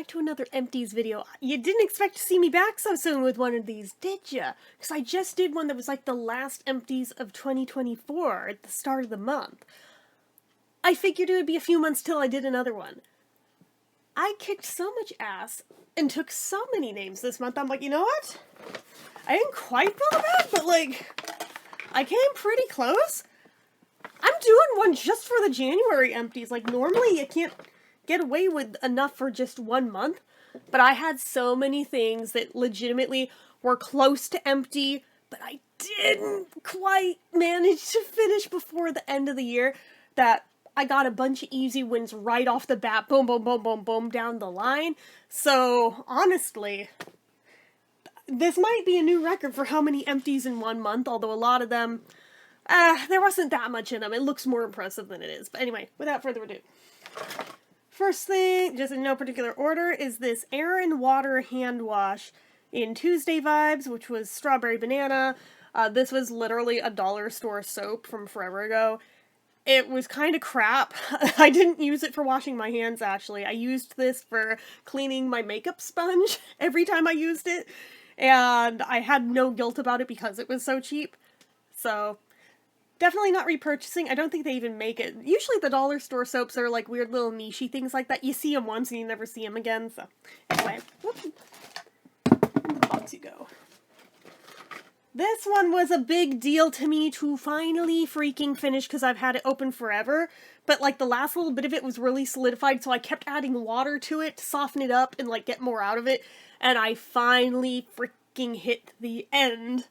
back to another Empties video. You didn't expect to see me back so soon with one of these, did ya? Because I just did one that was like the last Empties of 2024 at the start of the month. I figured it would be a few months till I did another one. I kicked so much ass and took so many names this month, I'm like, you know what? I didn't quite fill them out, but like, I came pretty close. I'm doing one just for the January Empties. Like, normally you can't get away with enough for just 1 month, but I had so many things that legitimately were close to empty, but I didn't quite manage to finish before the end of the year, that I got a bunch of easy wins right off the bat, boom, boom, boom, boom, boom, down the line. So, honestly, this might be a new record for how many empties in 1 month, although a lot of them, there wasn't that much in them. It looks more impressive than it is. But anyway, without further ado. First thing, just in no particular order, is this Air and Water hand wash in Tuesday Vibes, which was strawberry banana. This was literally a dollar store soap from forever ago. It was kind of crap. I didn't use it for washing my hands, actually. I used this for cleaning my makeup sponge every time I used it, and I had no guilt about it because it was so cheap. So, definitely not repurchasing. I don't think they even make it. Usually the dollar store soaps are like weird little niche-y things like that. You see them once and you never see them again, so anyway. Whoops. In the box you go. This one was a big deal to me to finally freaking finish because I've had it open forever, but like the last little bit of it was really solidified, so I kept adding water to it to soften it up and like get more out of it, and I finally freaking hit the end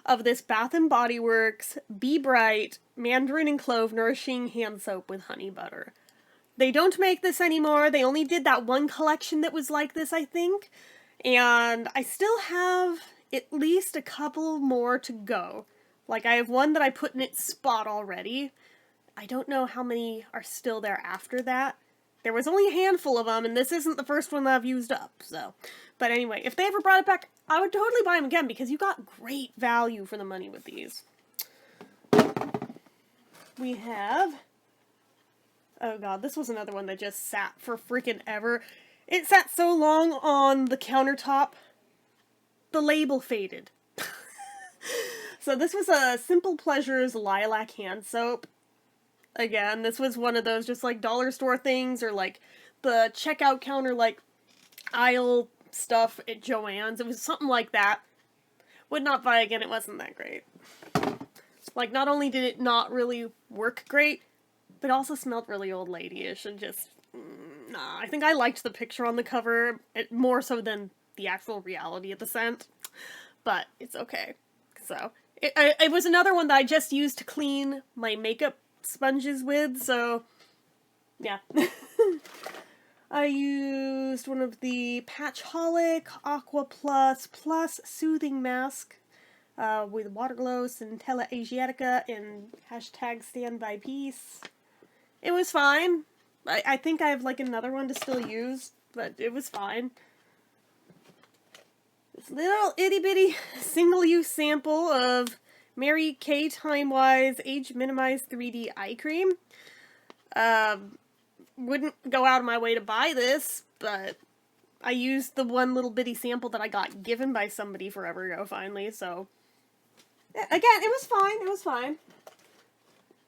of this Bath & Body Works Be Bright Mandarin and Clove Nourishing Hand Soap with Honey Butter. They don't make this anymore. They only did that one collection that was like this, I think. And I still have at least a couple more to go. Like, I have one that I put in its spot already. I don't know how many are still there after that. There was only a handful of them, and this isn't the first one that I've used up, so. But anyway, if they ever brought it back, I would totally buy them again, because you got great value for the money with these. We have... oh god, this was another one that just sat for freaking ever. It sat so long on the countertop, the label faded. So this was a Simple Pleasures Lilac Hand Soap. Again, this was one of those just like dollar store things, or like the checkout counter like aisle stuff at Joann's. It was something like that. Would not buy again, it wasn't that great. Like, not only did it not really work great, but also smelled really old lady-ish and just, nah. I think I liked the picture on the cover more so than the actual reality of the scent, but it's okay. So, it was another one that I just used to clean my makeup sponges with, so yeah. I used one of the Patchholic Aqua Plus Soothing Mask with Waterglow, Centella Asiatica, and hashtag Stand By Peace. It was fine. I think I have like another one to still use, but it was fine. This little itty-bitty single-use sample of Mary Kay Time-Wise Age Minimized 3D Eye Cream. Wouldn't go out of my way to buy this, but I used the one little bitty sample that I got given by somebody forever ago finally, so... again, it was fine, it was fine.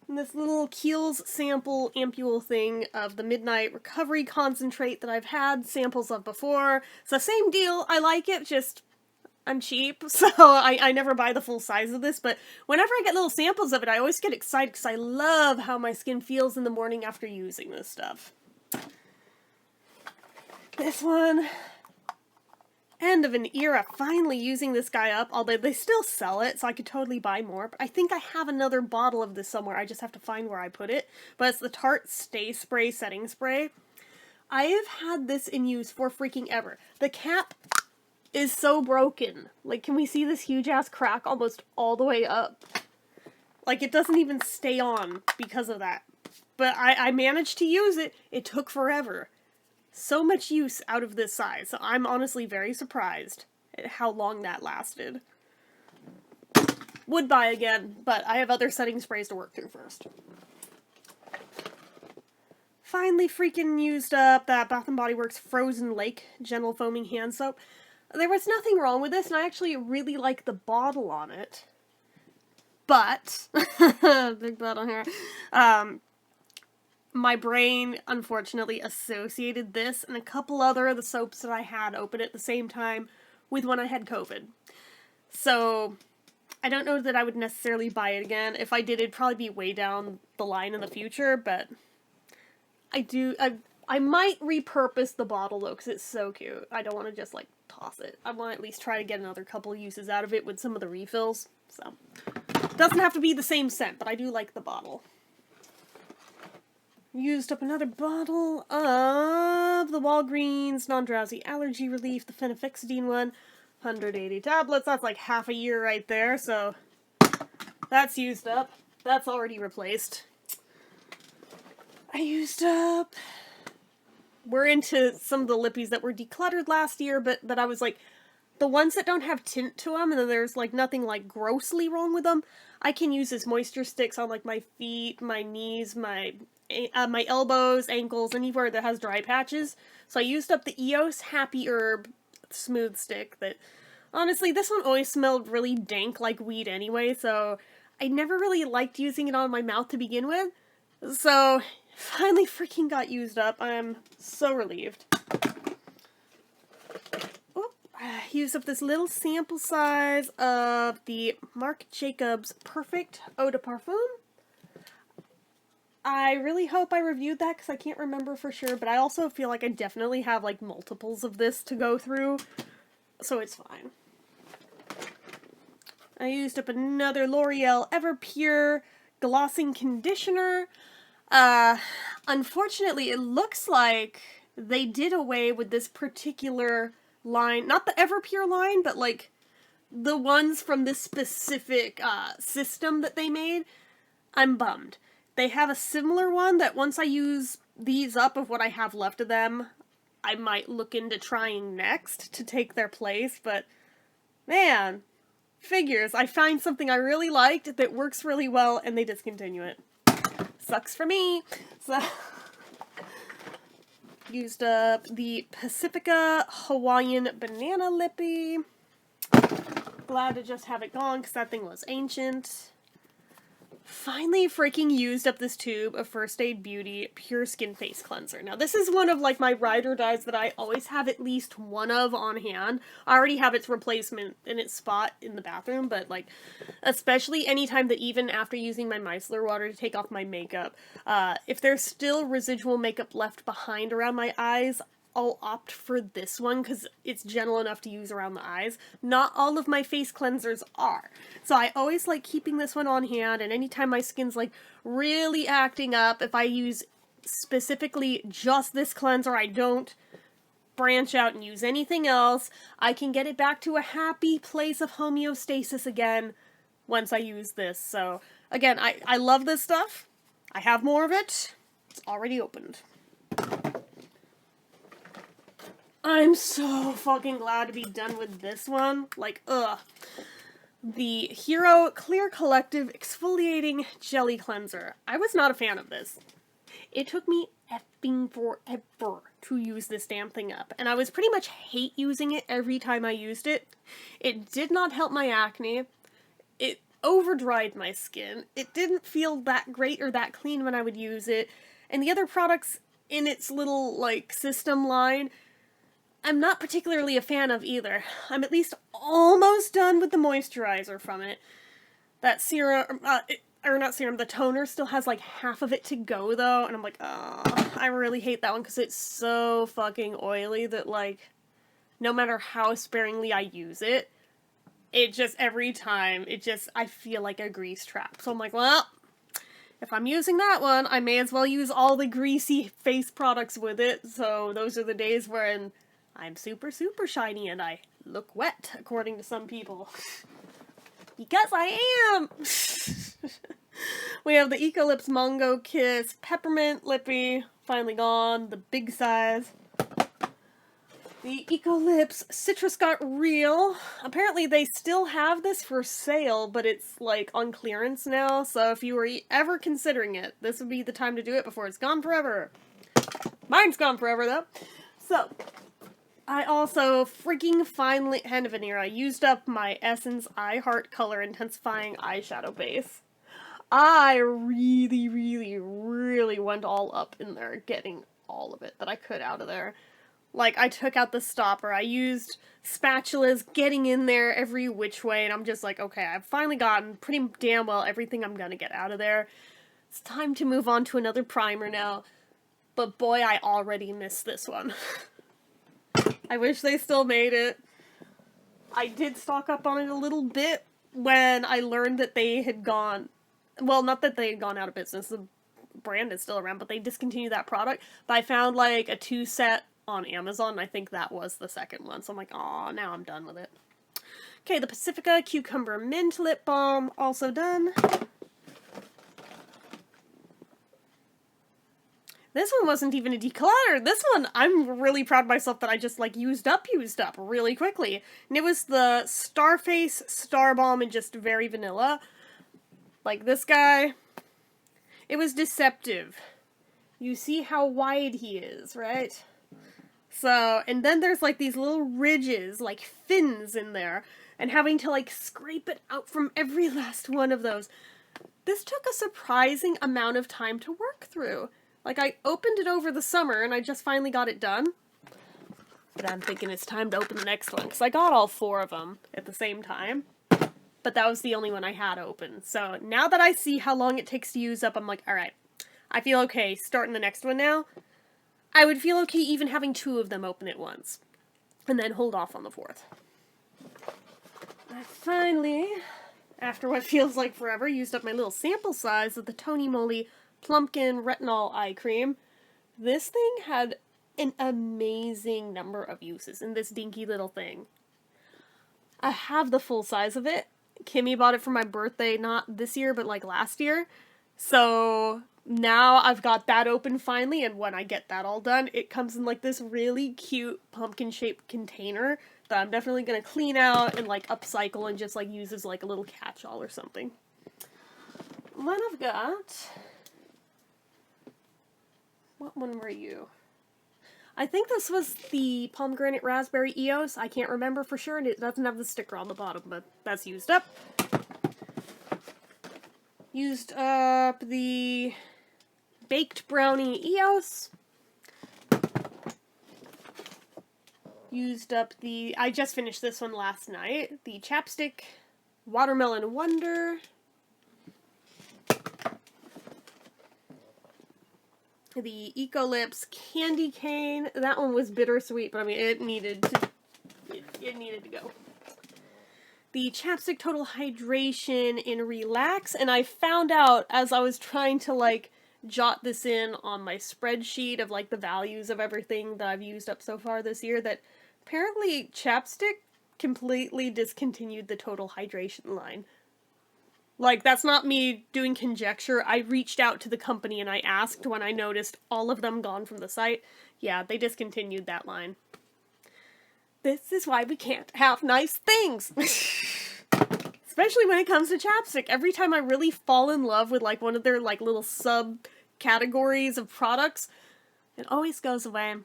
And this little Kiehl's sample ampule thing of the Midnight Recovery Concentrate that I've had samples of before. It's the same deal, I like it, just I'm cheap, so I never buy the full size of this, but whenever I get little samples of it, I always get excited because I love how my skin feels in the morning after using this stuff. This one, end of an era, finally using this guy up, although they still sell it, so I could totally buy more, but I think I have another bottle of this somewhere, I just have to find where I put it, but it's the Tarte Stay Spray Setting Spray. I have had this in use for freaking ever. The cap is so broken. Like, can we see this huge-ass crack almost all the way up? Like, it doesn't even stay on because of that. But I managed to use it. It took forever. So much use out of this size. So I'm honestly very surprised at how long that lasted. Would buy again, but I have other setting sprays to work through first. finally freaking used up that Bath & Body Works Frozen Lake Gentle Foaming Hand Soap. There was nothing wrong with this, and I actually really like the bottle on it. But, big bottle here, my brain, unfortunately, associated this and a couple other of the soaps that I had open at the same time with when I had COVID. So, I don't know that I would necessarily buy it again. If I did, it'd probably be way down the line in the future, but I might repurpose the bottle, though, because it's so cute. I don't want to just, like, toss it. I want to at least try to get another couple uses out of it with some of the refills, so. Doesn't have to be the same scent, but I do like the bottle. Used up another bottle of the Walgreens Non-Drowsy Allergy Relief, the phenofixidine one. 180 tablets, that's like half a year right there, so that's used up. That's already replaced. I used up... We're into some of the lippies that were decluttered last year, but that I was like, the ones that don't have tint to them, and then there's like nothing like grossly wrong with them, I can use as moisture sticks on like my feet, my knees, my elbows, ankles, anywhere that has dry patches. So I used up the EOS Happy Herb smooth stick that, honestly, this one always smelled really dank like weed anyway, so I never really liked using it on my mouth to begin with. So, finally freaking got used up. I'm so relieved. I used up this little sample size of the Marc Jacobs Perfect Eau de Parfum. I really hope I reviewed that because I can't remember for sure, but I also feel like I definitely have like multiples of this to go through, so it's fine. I used up another L'Oreal Everpure Glossing Conditioner. Unfortunately, it looks like they did away with this particular line, not the Everpure line, but like the ones from this specific system that they made. I'm bummed. They have a similar one that once I use these up of what I have left of them, I might look into trying next to take their place, but man, figures. I find something I really liked that works really well and they discontinue it. Sucks for me. So, used up the Pacifica Hawaiian Banana Lippy. Glad to just have it gone because that thing was ancient. Finally freaking used up this tube of First Aid Beauty Pure Skin Face Cleanser. Now this is one of like my ride or dies that I always have at least one of on hand. I already have its replacement in its spot in the bathroom, but like especially anytime that even after using my micellar water to take off my makeup, if there's still residual makeup left behind around my eyes, I'll opt for this one because it's gentle enough to use around the eyes. Not all of my face cleansers are. So I always like keeping this one on hand, and anytime my skin's like really acting up, if I use specifically just this cleanser, I don't branch out and use anything else, I can get it back to a happy place of homeostasis again once I use this. So again, I love this stuff. I have more of it. It's already opened. I'm so fucking glad to be done with this one. Like, ugh. The Hero Clear Collective Exfoliating Jelly Cleanser. I was not a fan of this. It took me effing forever to use this damn thing up. And I was pretty much hate using it every time I used it. It did not help my acne. It over-dried my skin. It didn't feel that great or that clean when I would use it. And the other products in its little, like, system line, I'm not particularly a fan of either. I'm at least almost done with the moisturizer from it. That serum, or not serum, the toner still has like half of it to go though, and I'm like, oh, I really hate that one because it's so fucking oily that like, no matter how sparingly I use it, it just, every time, I feel like a grease trap. So I'm like, well, if I'm using that one, I may as well use all the greasy face products with it, so those are the days when I'm super, super shiny and I look wet, according to some people. Because I am! We have the Ecolips Mango Kiss Peppermint Lippy, finally gone, the big size. The Ecolips Citrus Got Real. Apparently they still have this for sale, but it's like on clearance now, so if you were ever considering it, this would be the time to do it before it's gone forever. Mine's gone forever, though. So, I also freaking finally, end of an era, used up my Essence I Heart Color Intensifying Eyeshadow Base. I really, really, really went all up in there getting all of it that I could out of there. Like, I took out the stopper, I used spatulas getting in there every which way, and I'm just like, okay, I've finally gotten pretty damn well everything I'm gonna get out of there. It's time to move on to another primer now. But boy, I already missed this one. I wish they still made it. I did stock up on it a little bit when I learned that they had gone... Well, not that they had gone out of business. The brand is still around, but they discontinued that product. But I found, like, a 2-set on Amazon, and I think that was the second one. So I'm like, aw, now I'm done with it. Okay, the Pacifica Cucumber Mint Lip Balm, also done. This one wasn't even a declutter. This one, I'm really proud of myself that I just, like, used up really quickly. And it was the Starface Star Balm in just very vanilla. Like this guy. It was deceptive. You see how wide he is, right? So, and then there's, like, these little ridges, like fins in there. And having to, like, scrape it out from every last one of those. This took a surprising amount of time to work through. Like, I opened it over the summer, and I just finally got it done. But I'm thinking it's time to open the next one, because I got all 4 of them at the same time. But that was the only one I had open. So, now that I see how long it takes to use up, I'm like, alright, I feel okay starting the next one now. I would feel okay even having 2 of them open at once. And then hold off on the 4th. I finally, after what feels like forever, used up my little sample size of the Tony Moly Plumpkin Retinol Eye Cream. This thing had an amazing number of uses in this dinky little thing. I have the full size of it. Kimmy bought it for my birthday, not this year, but like last year. So now I've got that open finally, and when I get that all done, it comes in like this really cute pumpkin-shaped container that I'm definitely gonna clean out and like upcycle and just like use as like a little catch-all or something. Then I've got... What one were you? I think this was the Pomegranate Raspberry EOS. I can't remember for sure, and it doesn't have the sticker on the bottom, but that's used up. Used up the Baked Brownie EOS. Used up the... I just finished this one last night. The Chapstick Watermelon Wonder. The Eco Lips Candy Cane. That one was bittersweet, but I mean, it needed to go. The Chapstick Total Hydration in Relax, and I found out as I was trying to, like, jot this in on my spreadsheet of, like, the values of everything that I've used up so far this year, that apparently Chapstick completely discontinued the Total Hydration line. Like, that's not me doing conjecture. I reached out to the company and I asked when I noticed all of them gone from the site. Yeah, they discontinued that line. This is why we can't have nice things. Especially when it comes to chapstick. Every time I really fall in love with, like, one of their, like, little sub-categories of products, it always goes away.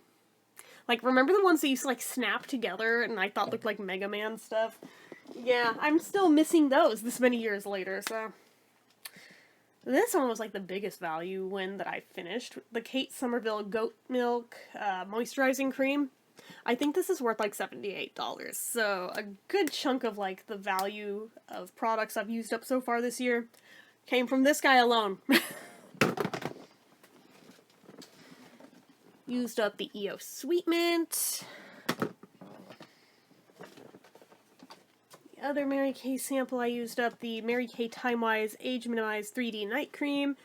Like, remember the ones that used to, like, snap together and I thought looked like Mega Man stuff? Yeah, I'm still missing those this many years later, so... This one was, like, the biggest value win that I finished. The Kate Somerville Goat Milk Moisturizing Cream. I think this is worth, like, $78, so a good chunk of, like, the value of products I've used up so far this year came from this guy alone. Used up the EO Sweet Mint. Other Mary Kay sample I used up, the Mary Kay Timewise Age Minimized 3D Night Cream.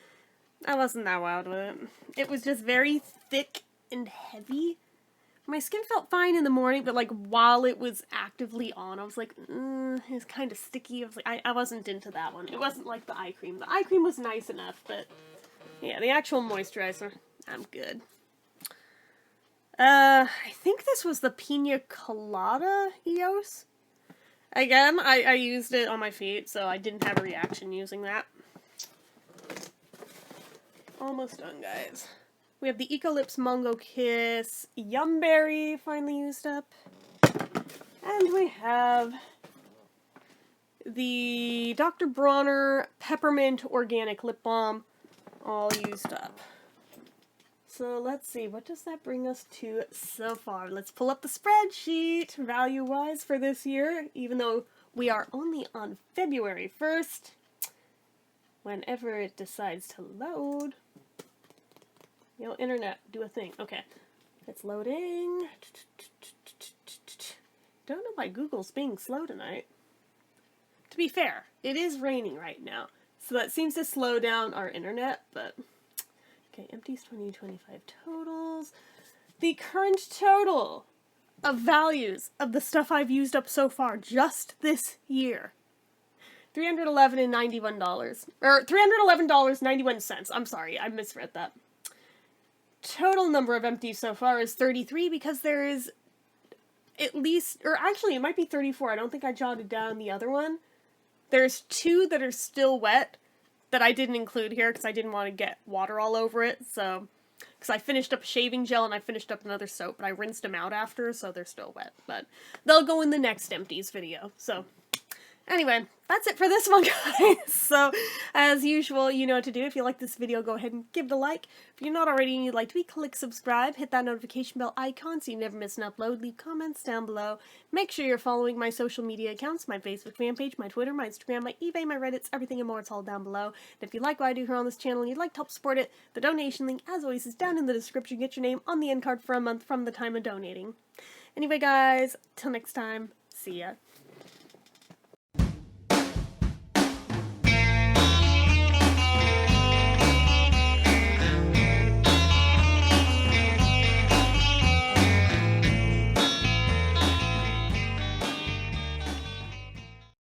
I wasn't that wild with it. It was just very thick and heavy. My skin felt fine in the morning, but like while it was actively on, I was like, it's kind of sticky. I was like, I wasn't into that one. It wasn't like the eye cream. The eye cream was nice enough, but yeah, the actual moisturizer, I'm good. I think this was the Pina Colada EOS. Again, I used it on my feet, so I didn't have a reaction using that. Almost done, guys. We have the Ecolips Mongo Kiss Yumberry finally used up. And we have the Dr. Bronner Peppermint Organic Lip Balm all used up. So let's see, what does that bring us to so far? Let's pull up the spreadsheet value-wise for this year, even though we are only on February 1st. Whenever it decides to load. Yo, internet, do a thing. Okay, it's loading. Don't know why Google's being slow tonight. To be fair, it is raining right now, so that seems to slow down our internet, but... Okay, Empties 2025 totals. The current total of values of the stuff I've used up so far just this year. $311.91. Or $311.91. I'm sorry, I misread that. Total number of empties so far is 33 because there is at least, or actually it might be 34. I don't think I jotted down the other one. There's 2 that are still wet that I didn't include here because I didn't want to get water all over it, so... Because I finished up a shaving gel and I finished up another soap, but I rinsed them out after, so they're still wet. But they'll go in the next Empties video, so... Anyway, that's it for this one, guys. So, as usual, you know what to do. If you like this video, go ahead and give it a like. If you're not already and you'd like to be, click subscribe. Hit that notification bell icon so you never miss an upload. Leave comments down below. Make sure you're following my social media accounts, my Facebook fan page, my Twitter, my Instagram, my eBay, my Reddits, everything and more. It's all down below. And if you like what I do here on this channel and you'd like to help support it, the donation link, as always, is down in the description. Get your name on the end card for a month from the time of donating. Anyway, guys, till next time, see ya.